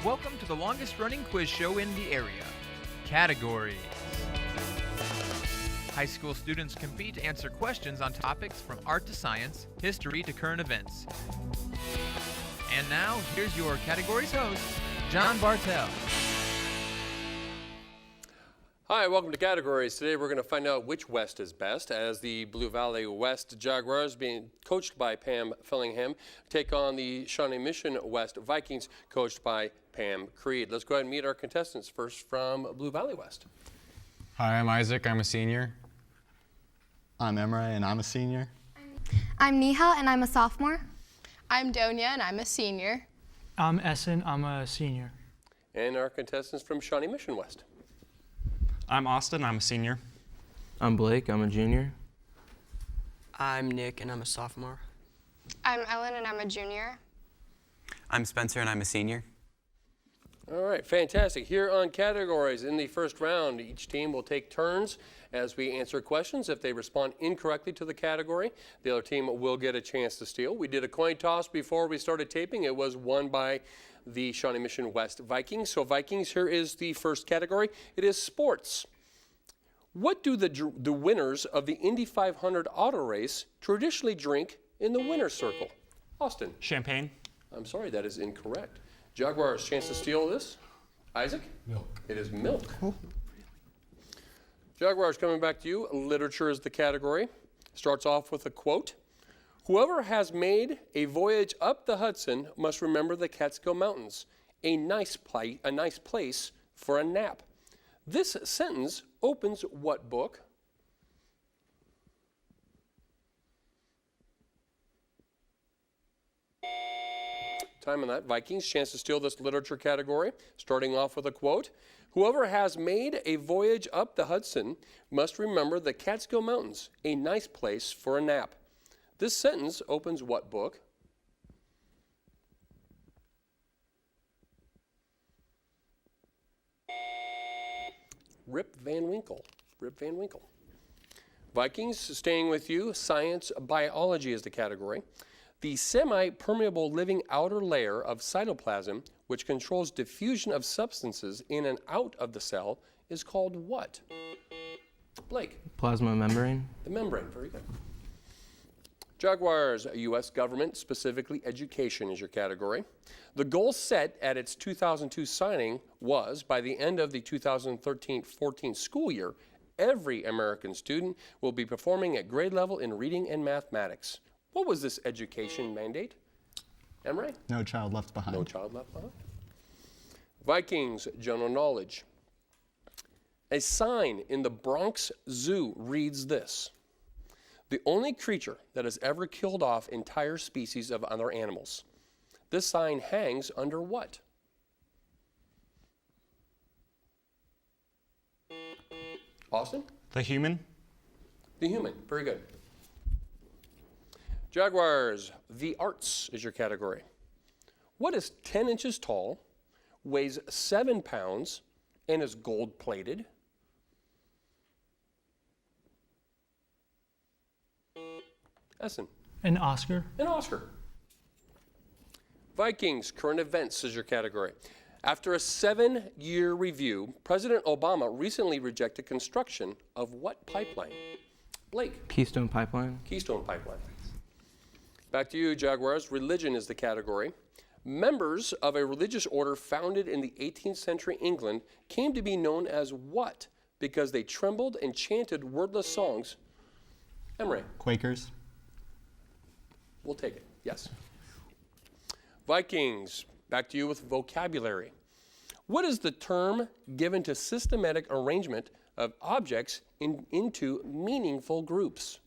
Welcome to the longest running quiz show in the area. Categories. High school students compete to answer questions on topics from art to science, history to current events. And now, here's your categories host, John Bartell. Hi, welcome to Categories. Today we're going to find out which West is best as the Blue Valley West Jaguars, being coached by Pam Fillingham, take on the Shawnee Mission West Vikings, coached by Pam Creed. Let's go ahead and meet our contestants. First from Blue Valley West. Hi, I'm Isaac. I'm a senior. I'm Emre, and I'm a senior. I'm Nihal, and I'm a sophomore. I'm Donia, and I'm a senior. I'm Essen. I'm a senior. And our contestants from Shawnee Mission West. I'm Austin. I'm a senior. I'm Blake. I'm a junior. I'm Nick, and I'm a sophomore. I'm Ellen, and I'm a junior. I'm Spencer, and I'm a senior. All right, fantastic. Here on Categories, in the first round, each team will take turns as we answer questions. If they respond incorrectly to the category, the other team will get a chance to steal. We did a coin toss before we started taping. It was won by the Shawnee Mission West Vikings. So Vikings, here is the first category. It is sports. What do the winners of the Indy 500 auto race traditionally drink in the winner's circle? Austin. Champagne. I'm sorry, that is incorrect. Jaguars, chance to steal this. Isaac? Milk. It is milk. Jaguars, coming back to you. Literature is the category. Starts off with a quote. Whoever has made a voyage up the Hudson must remember the Catskill Mountains, a nice place for a nap. This sentence opens what book? Time on that. Vikings, chance to steal this literature category. Starting off with a quote. Whoever has made a voyage up the Hudson must remember the Catskill Mountains, a nice place for a nap. This sentence opens what book? Rip Van Winkle. Rip Van Winkle. Vikings, staying with you, science, biology is the category. The semi-permeable living outer layer of cytoplasm, which controls diffusion of substances in and out of the cell, is called what? Blake. Plasma membrane. The membrane, very good. Jaguars, U.S. government, specifically education is your category. The goal set at its 2002 signing was, by the end of the 2013-14 school year, every American student will be performing at grade level in reading and mathematics. What was this education mandate? Emre? No child left behind. No child left behind. Vikings, general knowledge. A sign in the Bronx Zoo reads this: the only creature that has ever killed off entire species of other animals. This sign hangs under what? Austin? The human. The human, very good. Jaguars, the arts is your category. What is 10 inches tall, weighs 7 pounds, and is gold-plated? Essen. An Oscar. An Oscar. Vikings, current events is your category. After a 7-year review, President Obama recently rejected construction of what pipeline? Blake. Keystone Pipeline. Keystone Pipeline. Back to you, Jaguars. Religion is the category. Members of a religious order founded in the 18th century England came to be known as what? Because they trembled and chanted wordless songs. Emre. Quakers. We'll take it. Yes. Vikings. Back to you with vocabulary. What is the term given to systematic arrangement of objects into meaningful groups?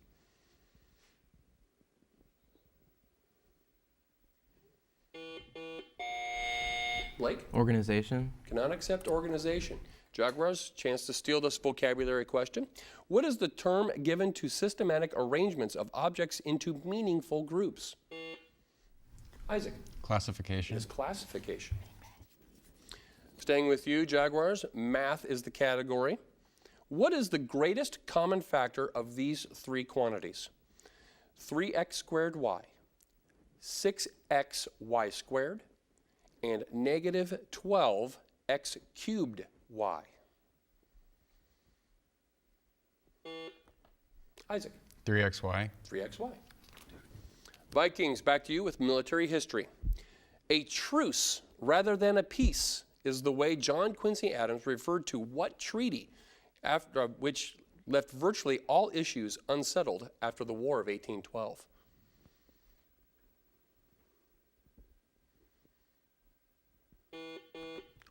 Blake? Organization. Cannot accept organization. Jaguars, chance to steal this vocabulary question. What is the term given to systematic arrangements of objects into meaningful groups? Isaac. Classification. It is classification. Staying with you, Jaguars, math is the category. What is the greatest common factor of these three quantities? 3x squared y, 6xy squared, and negative 12x cubed y? Isaac. 3xy. 3xy. Vikings, back to you with military history. A truce rather than a peace is the way John Quincy Adams referred to what treaty, after which left virtually all issues unsettled after the War of 1812?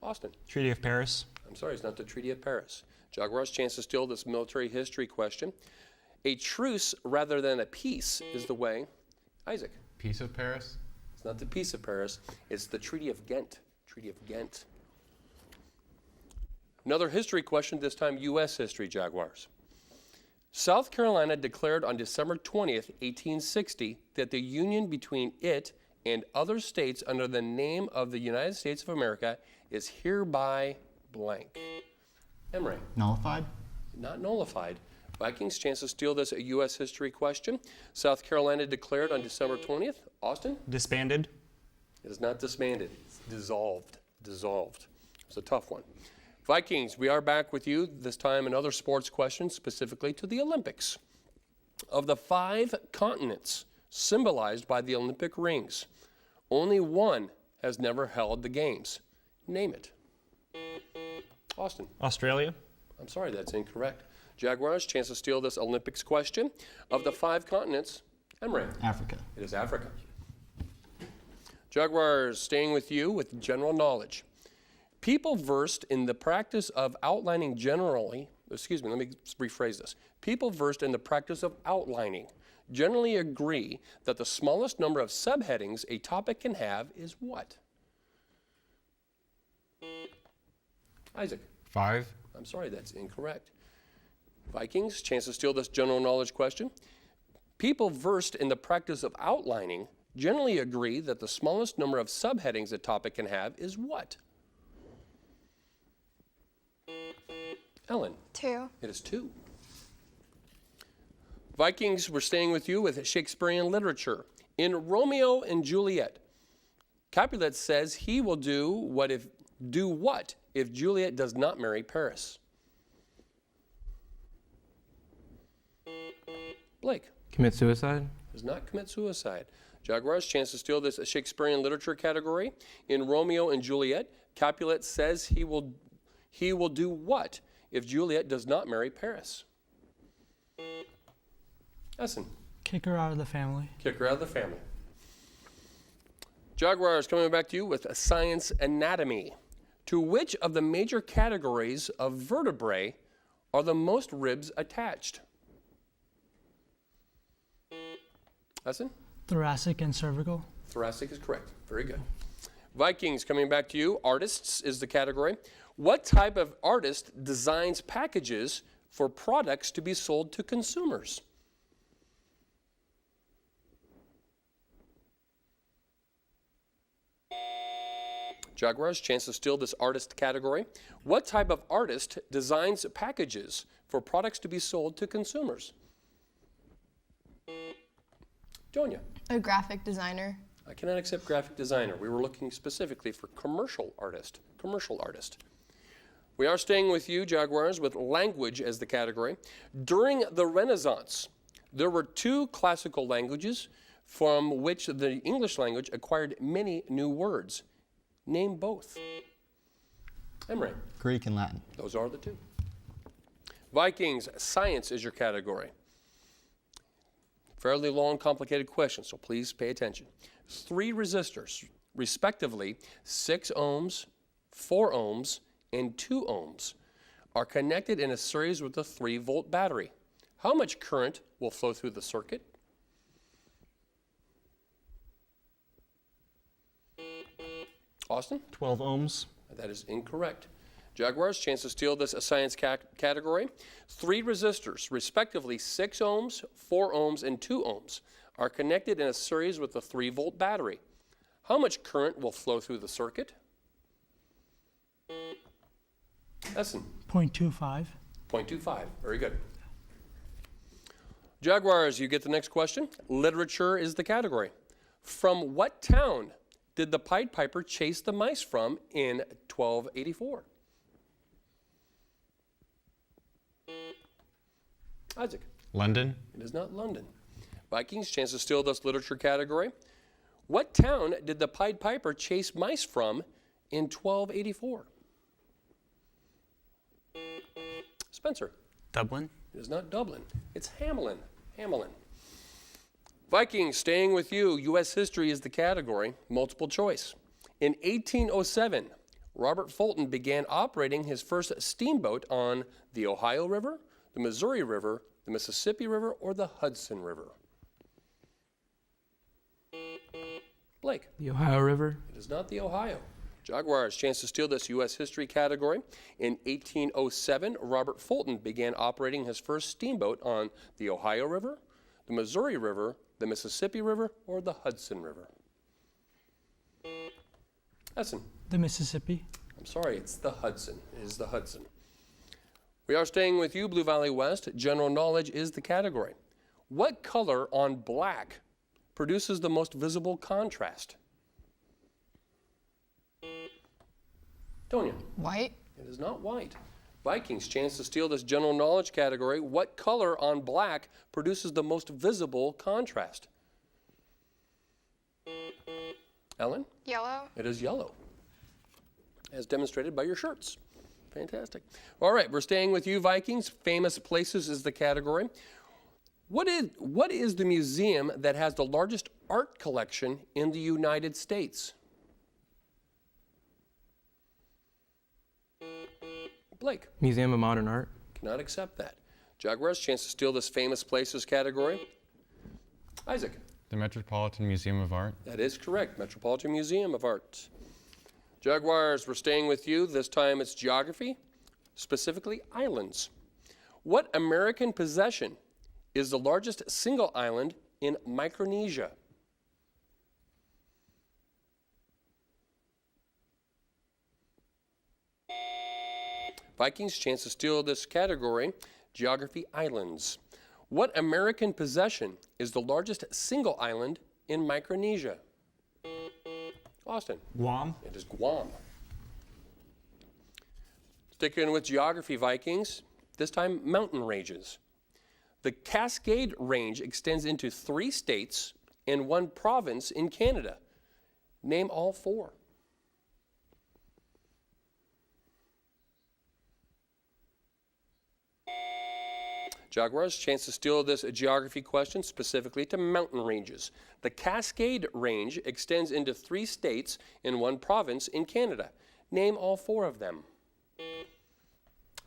Austin. Treaty of Paris. I'm sorry, it's not the Treaty of Paris. Jaguar's chance to steal this military history question. A truce rather than a peace is the way. Isaac. Peace of Paris. It's not the Peace of Paris. It's the Treaty of Ghent. Treaty of Ghent. Another history question, this time U.S. history, Jaguars. South Carolina declared on December 20th, 1860, that the union between it and other states under the name of the United States of America is hereby blank. Emory. Nullified? Not nullified. Vikings, chance to steal this U.S. history question. South Carolina declared on December 20th. Austin? Disbanded. It is not disbanded. It's dissolved. Dissolved. It's a tough one. Vikings, we are back with you, this time another sports question, specifically to the Olympics. Of the 5 continents symbolized by the Olympic rings, only one has never held the games. Name it. Austin. Australia. I'm sorry, that's incorrect. Jaguars, chance to steal this Olympics question. Of the 5 continents, Emory. Africa. It is Africa. Jaguars, staying with you with general knowledge. People versed in the practice of outlining generally, let me rephrase this. People versed in the practice of outlining generally agree that the smallest number of subheadings a topic can have is what? Isaac. 5. I'm sorry, that's incorrect. Vikings, chance to steal this general knowledge question. People versed in the practice of outlining generally agree that the smallest number of subheadings a topic can have is what? Ellen. 2. It is 2. Vikings, we're staying with you with Shakespearean literature. In Romeo and Juliet, Capulet says he will do what if Juliet does not marry Paris? Blake. Commit suicide. Does not commit suicide. Jaguars, chance to steal this Shakespearean literature category. In Romeo and Juliet, Capulet says he will do what if Juliet does not marry Paris? Essen. Kick her out of the family. Kick her out of the family. Jaguars, coming back to you with science anatomy. To which of the major categories of vertebrae are the most ribs attached? Essen? Thoracic and cervical. Thoracic is correct. Very good. Vikings, coming back to you. Artists is the category. What type of artist designs packages for products to be sold to consumers? Jaguars, chance to steal this artist category. What type of artist designs packages for products to be sold to consumers? Donia. A graphic designer. I cannot accept graphic designer. We were looking specifically for commercial artist. Commercial artist. We are staying with you, Jaguars, with language as the category. During the Renaissance, there were 2 classical languages from which the English language acquired many new words. Name both. Emory. Greek and Latin. Those are the 2. Vikings, science is your category. Fairly long, complicated question, so please pay attention. 3 resistors, respectively 6 ohms, 4 ohms, and 2 ohms, are connected in a series with a 3-volt battery. How much current will flow through the circuit? Austin? 12 ohms. That is incorrect. Jaguars, chance to steal this science category. 3 resistors, respectively 6 ohms, 4 ohms, and 2 ohms, are connected in a series with a 3-volt battery. How much current will flow through the circuit? Essen. 0.25. 0.25. Very good. Jaguars, you get the next question. Literature is the category. From what town did the Pied Piper chase the mice from in 1284? Isaac. London. It is not London. Vikings, chance to steal this literature category. What town did the Pied Piper chase mice from in 1284? Spencer. Dublin. It is not Dublin. It's Hamelin. Hamelin. Vikings, staying with you. U.S. history is the category. Multiple choice. In 1807, Robert Fulton began operating his first steamboat on the Ohio River, the Missouri River, the Mississippi River, or the Hudson River. Blake. The Ohio River. It is not the Ohio. Jaguars, chance to steal this U.S. history category. In 1807, Robert Fulton began operating his first steamboat on the Ohio River, the Missouri River, the Mississippi River, or the Hudson River. Essen. The Mississippi. I'm sorry, it's the Hudson. It is the Hudson. We are staying with you, Blue Valley West. General knowledge is the category. What color on black produces the most visible contrast? Tonya. White. It is not white. Vikings, chance to steal this general knowledge category. What color on black produces the most visible contrast? Ellen? Yellow. It is yellow, as demonstrated by your shirts. Fantastic. All right, we're staying with you, Vikings. Famous places is the category. What is the museum that has the largest art collection in the United States? Blake. Museum of Modern Art. Cannot accept that. Jaguars, chance to steal this famous places category. Isaac. The Metropolitan Museum of Art. That is correct. Metropolitan Museum of Art. Jaguars, we're staying with you. This time it's geography, specifically islands. What American possession is the largest single island in Micronesia? Vikings, chance to steal this category, geography islands. What American possession is the largest single island in Micronesia? Austin. Guam. It is Guam. Sticking with geography, Vikings, this time mountain ranges. The Cascade Range extends into 3 states and 1 province in Canada. Name all 4. Jaguars, chance to steal this geography question specifically to mountain ranges. The Cascade Range extends into 3 states and 1 province in Canada. Name all 4 of them.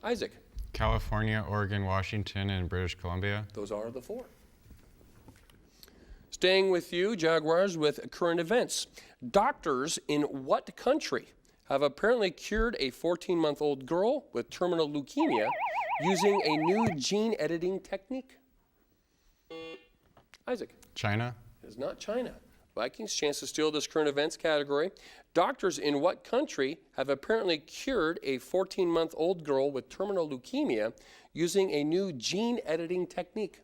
Isaac. California, Oregon, Washington, and British Columbia. Those are the 4. Staying with you, Jaguars, with current events. Doctors in what country have apparently cured a 14-month-old girl with terminal leukemia using a new gene editing technique? Isaac. China. It is not China. Vikings, chance to steal this current events category. Doctors in what country have apparently cured a 14-month-old girl with terminal leukemia using a new gene editing technique?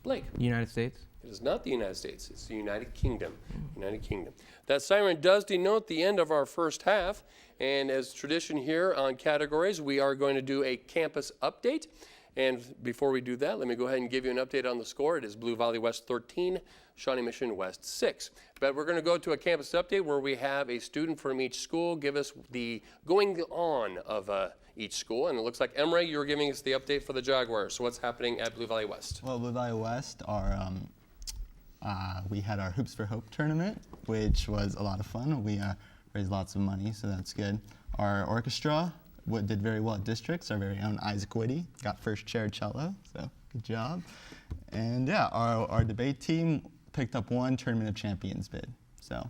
Blake. United States. It is not the United States. It's the United Kingdom. United Kingdom. That siren does denote the end of our first half. And as tradition here on categories, we are going to do a campus update. And before we do that, let me go ahead and give you an update on the score. It is Blue Valley West 13, Shawnee Mission West 6. But we're going to go to a campus update where we have a student from each school give us the going on of each school. And it looks like, Emre, you're giving us the update for the Jaguars. So what's happening at Blue Valley West? Well, Blue Valley West, we had our Hoops for Hope tournament, which was a lot of fun. We raised lots of money, so that's good. Our orchestra did very well at districts. Our very own Isaac Whitty got first chair cello, so good job. And yeah, our debate team picked up 1 Tournament of Champions bid, so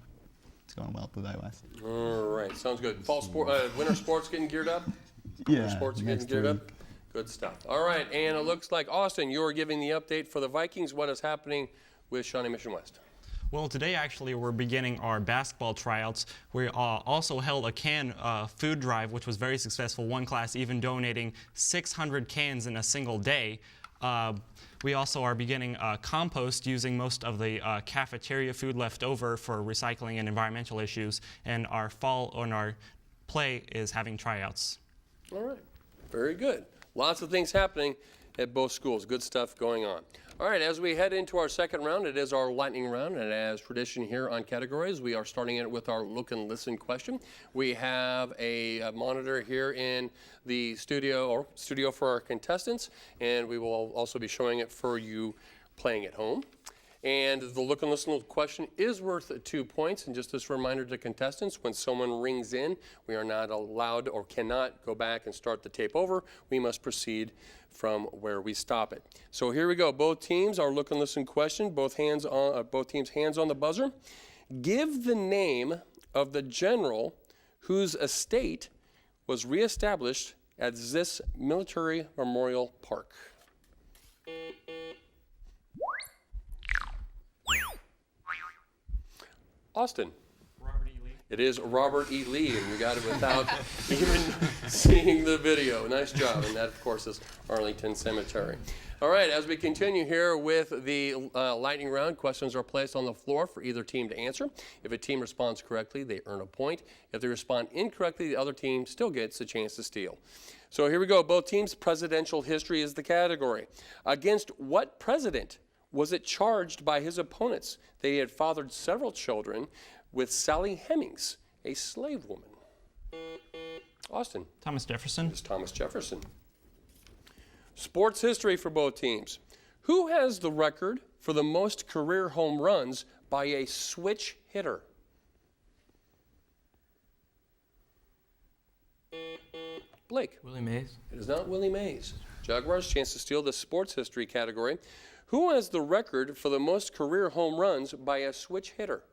it's going well at Blue Valley West. All right, sounds good. Fall sport, winter sports getting geared up? Yeah, Winter sports getting geared up? Good stuff. All right, and it looks like, Austin, you're giving the update for the Vikings. What is happening with Shawnee Mission West? Well, today actually we're beginning our basketball tryouts. We also held a can food drive, which was very successful. One class even donating 600 cans in a single day. We also are beginning compost using most of the cafeteria food left over for recycling and environmental issues. And our play is having tryouts. All right, very good. Lots of things happening at both schools. Good stuff going on. All right, as we head into our second round, it is our lightning round, and as tradition here on Categories, we are starting it with our look and listen question. We have a monitor here in the studio for our contestants, and we will also be showing it for you playing at home. And the look and listen question is worth 2 points. And just as a reminder to contestants, when someone rings in, we are not allowed or cannot go back and start the tape over. We must proceed from where we stop it. So here we go. Both teams, our look and listen question. Both teams hands on the buzzer. Give the name of the general whose estate was reestablished at this military memorial park. Austin. Robert E. Lee. It is Robert E. Lee, and you got it without even seeing the video. Nice job. And that, of course, is Arlington Cemetery. All right, as we continue here with the lightning round, questions are placed on the floor for either team to answer. If a team responds correctly, they earn a point. If they respond incorrectly, the other team still gets a chance to steal. So here we go. Both teams' presidential history is the category. Against what president was it charged by his opponents that he had fathered several children with Sally Hemings, a slave woman? Austin. Thomas Jefferson. It's Thomas Jefferson. Sports history for both teams. Who has the record for the most career home runs by a switch hitter? Blake. Willie Mays. It is not Willie Mays. Jaguars, chance to steal the sports history category. Who has the record for the most career home runs by a switch hitter?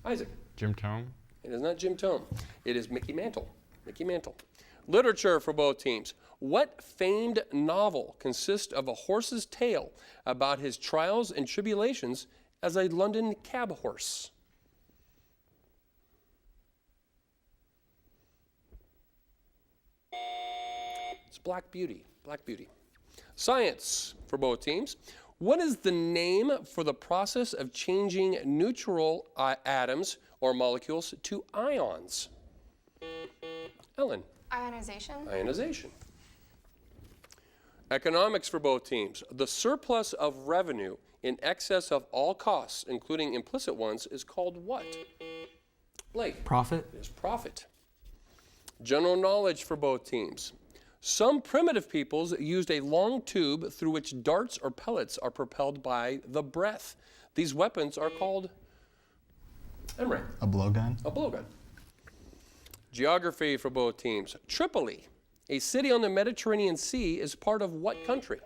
Isaac. Jim Thome. It is not Jim Thome. It is Mickey Mantle. Mickey Mantle. Literature for both teams. What famed novel consists of a horse's tale about his trials and tribulations as a London cab horse? It's Black Beauty. Black Beauty. Science for both teams. What is the name for the process of changing neutral atoms or molecules to ions? Ellen. Ionization. Ionization. Economics for both teams. The surplus of revenue in excess of all costs, including implicit ones, is called what? Blake. Profit. It is profit. General knowledge for both teams. Some primitive peoples used a long tube through which darts or pellets are propelled by the breath. These weapons are called, Emery. A blowgun. A blowgun. Geography for both teams. Tripoli, a city on the Mediterranean Sea, is part of what country?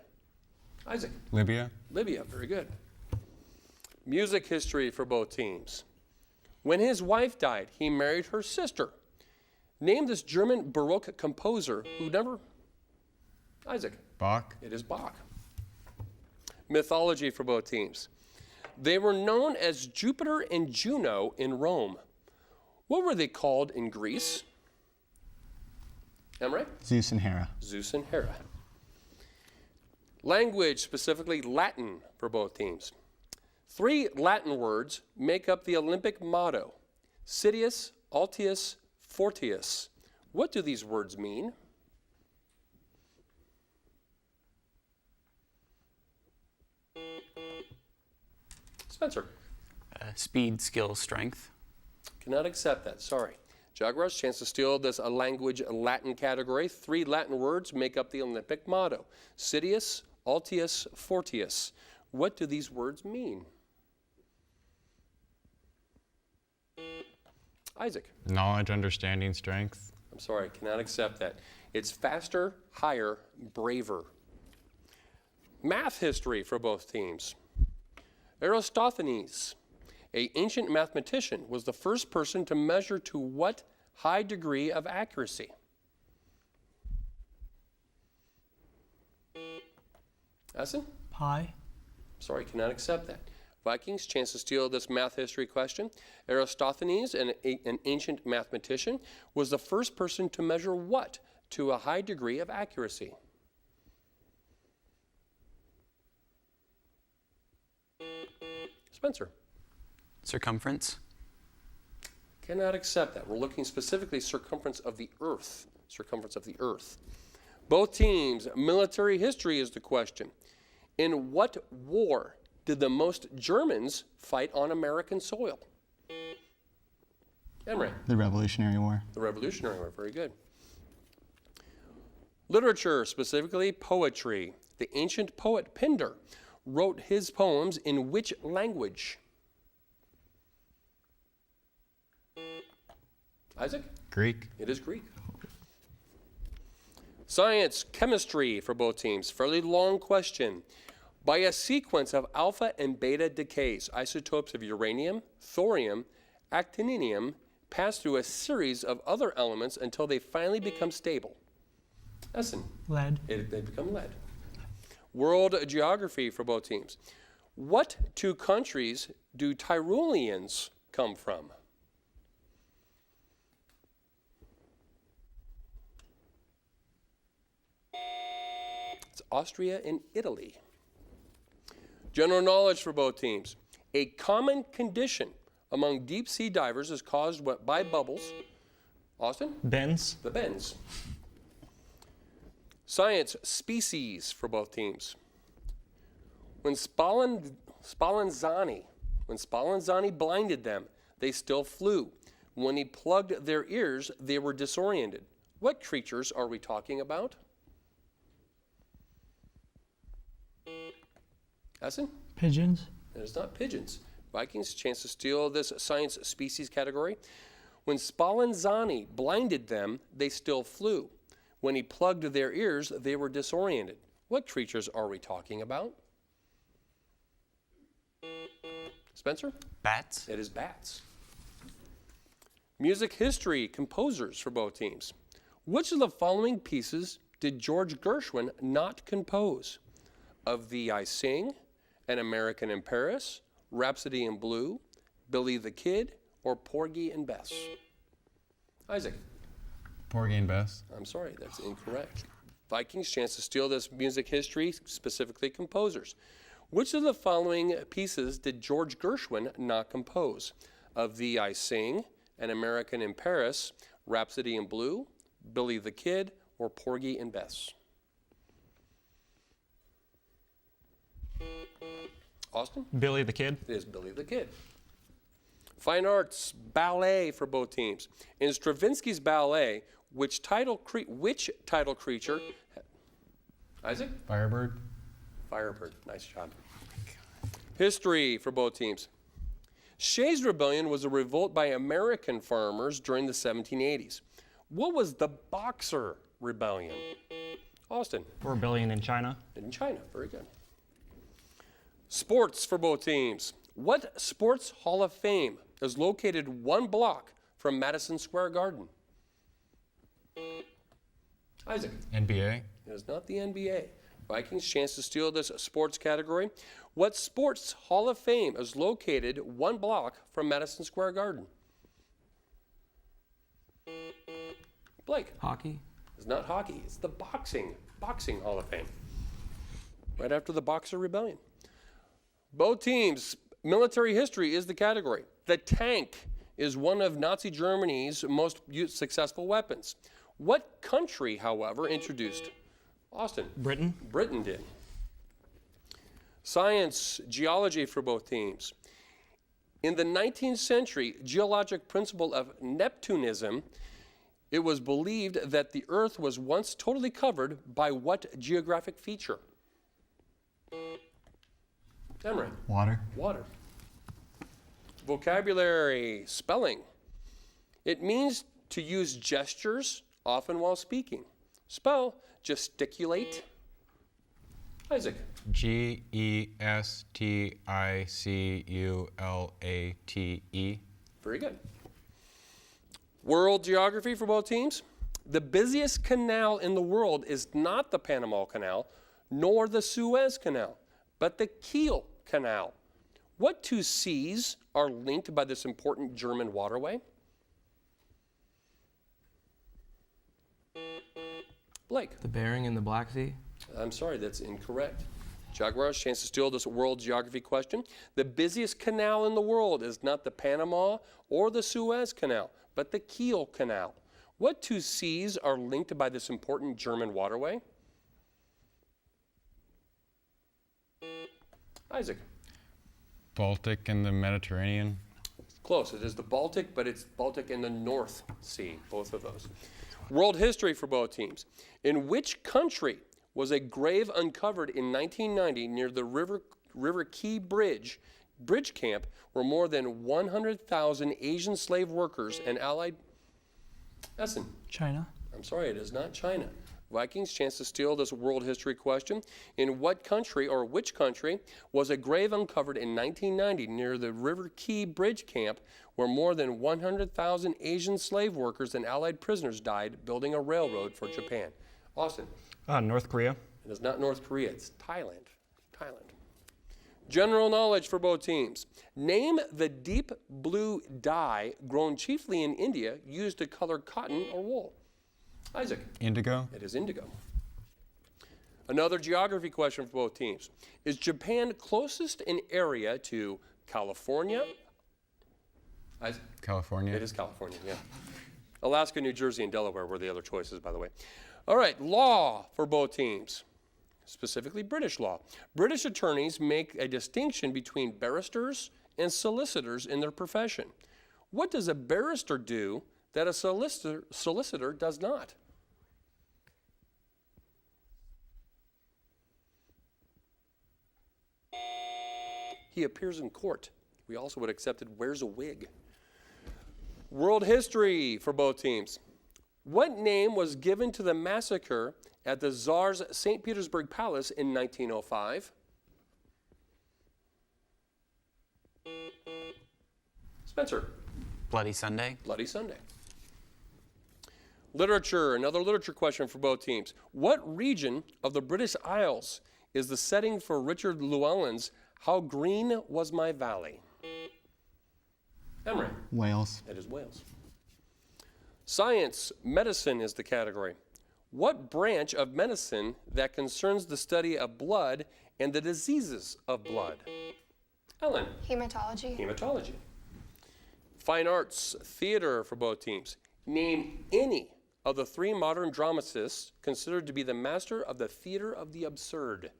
Isaac. Libya. Libya, very good. Music history for both teams. When his wife died, he married her sister. Name this German Baroque composer who never... Isaac. Bach. It is Bach. Mythology for both teams. They were known as Jupiter and Juno in Rome. What were they called in Greece? Emery? Zeus and Hera. Zeus and Hera. Language, specifically Latin for both teams. 3 Latin words make up the Olympic motto: Citius, Altius, Fortius. What do these words mean? Spencer. Speed, skill, strength. Cannot accept that, sorry. Jaguars, chance to steal this language Latin category. 3 Latin words make up the Olympic motto: Citius, Altius, Fortius. What do these words mean? Isaac. Knowledge, understanding, strength. I'm sorry, cannot accept that. It's faster, higher, braver. Math history for both teams. Eratosthenes, an ancient mathematician, was the first person to measure to what high degree of accuracy? Essen? Pi. Sorry, cannot accept that. Vikings, chance to steal this math history question. Eratosthenes, an ancient mathematician, was the first person to measure what to a high degree of accuracy? Spencer. Circumference. Cannot accept that. We're looking specifically circumference of the Earth. Circumference of the Earth. Both teams, military history is the question. In what war did the most Germans fight on American soil? Emre. The Revolutionary War. The Revolutionary War, very good. Literature, specifically poetry. The ancient poet Pindar wrote his poems in which language? Isaac? Greek. It is Greek. Science, chemistry for both teams. Fairly long question. By a sequence of alpha and beta decays, isotopes of uranium, thorium, actinium pass through a series of other elements until they finally become stable. Essen. Lead. They become lead. World geography for both teams. What two countries do Tyroleans come from? It's Austria and Italy. General knowledge for both teams. A common condition among deep sea divers is caused by bubbles. Austin? Bends. The bends. Science, species for both teams. When Spallanzani blinded them, they still flew. When he plugged their ears, they were disoriented. What creatures are we talking about? Essen? Pigeons. It is not pigeons. Vikings, chance to steal this science species category. When Spallanzani blinded them, they still flew. When he plugged their ears, they were disoriented. What creatures are we talking about? Spencer? Bats. It is bats. Music history, composers for both teams. Which of the following pieces did George Gershwin not compose? Of Thee I Sing, An American in Paris, Rhapsody in Blue, Billy the Kid, or Porgy and Bess? Isaac. Porgy and Bess. I'm sorry, that's incorrect. Vikings, chance to steal this music history, specifically composers. Which of the following pieces did George Gershwin not compose? Of Thee I Sing, An American in Paris, Rhapsody in Blue, Billy the Kid, or Porgy and Bess? Austin? Billy the Kid. It is Billy the Kid. Fine arts, ballet for both teams. In Stravinsky's ballet, which title creature? Isaac? Firebird. Firebird. Nice job. History for both teams. Shays' Rebellion was a revolt by American farmers during the 1780s. What was the Boxer Rebellion? Austin? Rebellion in China. In China. Very good. Sports for both teams. What Sports Hall of Fame is located 1 block from Madison Square Garden? Isaac? NBA. It is not the NBA. Vikings, chance to steal this sports category. What Sports Hall of Fame is located 1 block from Madison Square Garden? Blake? Hockey. It's not hockey. It's the Boxing Hall of Fame. Right after the Boxer Rebellion. Both teams, military history is the category. The tank is one of Nazi Germany's most successful weapons. What country, however, introduced? Austin? Britain. Britain did. Science, geology for both teams. In the 19th century, geologic principle of Neptunism, it was believed that the Earth was once totally covered by what geographic feature? Emre? Water. Water. Vocabulary, spelling. It means to use gestures, often while speaking. Spell, gesticulate. Isaac? Gesticule. Very good. World geography for both teams. The busiest canal in the world is not the Panama Canal, nor the Suez Canal, but the Kiel Canal. What two seas are linked by this important German waterway? Blake. The Bering and the Black Sea. I'm sorry, that's incorrect. Jaguars, chance to steal this world geography question. The busiest canal in the world is not the Panama or the Suez Canal, but the Kiel Canal. What two seas are linked by this important German waterway? Isaac. Baltic and the Mediterranean. Close. It is the Baltic, but it's Baltic and the North Sea, both of those. World history for both teams. In which country was a grave uncovered in 1990 near the River Key Bridge camp where more than 100,000 Asian slave workers and Allied... Essen. China. I'm sorry, it is not China. Vikings, chance to steal this world history question. In what country or which country was a grave uncovered in 1990 near the River Key Bridge camp where more than 100,000 Asian slave workers and Allied prisoners died building a railroad for Japan? Austin. North Korea. It is not North Korea, it's Thailand. General knowledge for both teams. Name the deep blue dye grown chiefly in India used to color cotton or wool. Isaac. Indigo. It is indigo. Another geography question for both teams. Is Japan closest in area to California? Isaac? California. It is California, yeah. Alaska, New Jersey, and Delaware were the other choices, by the way. All right, law for both teams, specifically British law. British attorneys make a distinction between barristers and solicitors in their profession. What does a barrister do that a solicitor does not? He appears in court. We also would have accepted wears a wig. World history for both teams. What name was given to the massacre at the Tsar's St. Petersburg Palace in 1905? Spencer. Bloody Sunday. Bloody Sunday. Literature, another literature question for both teams. What region of the British Isles is the setting for Richard Llewellyn's How Green Was My Valley? Emery. Wales. It is Wales. Science, medicine is the category. What branch of medicine that concerns the study of blood and the diseases of blood? Ellen. Hematology. Hematology. Fine arts, theater for both teams. Name any of the three modern dramatists considered to be the master of the theater of the absurd.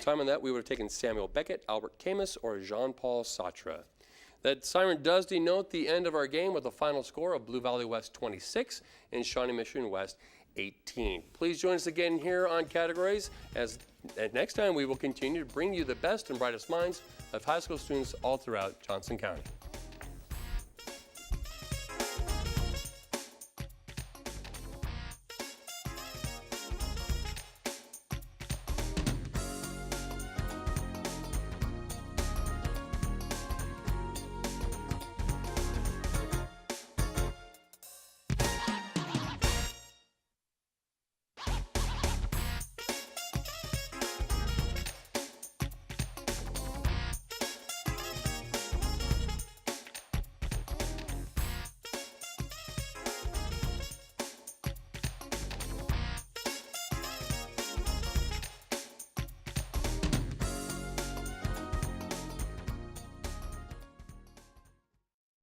Time on that, we would have taken Samuel Beckett, Albert Camus, or Jean-Paul Sartre. That siren does denote the end of our game with a final score of Blue Valley West 26 and Shawnee Mission West 18. Please join us again here on Categories as next time we will continue to bring you the best and brightest minds of high school students all throughout Johnson County.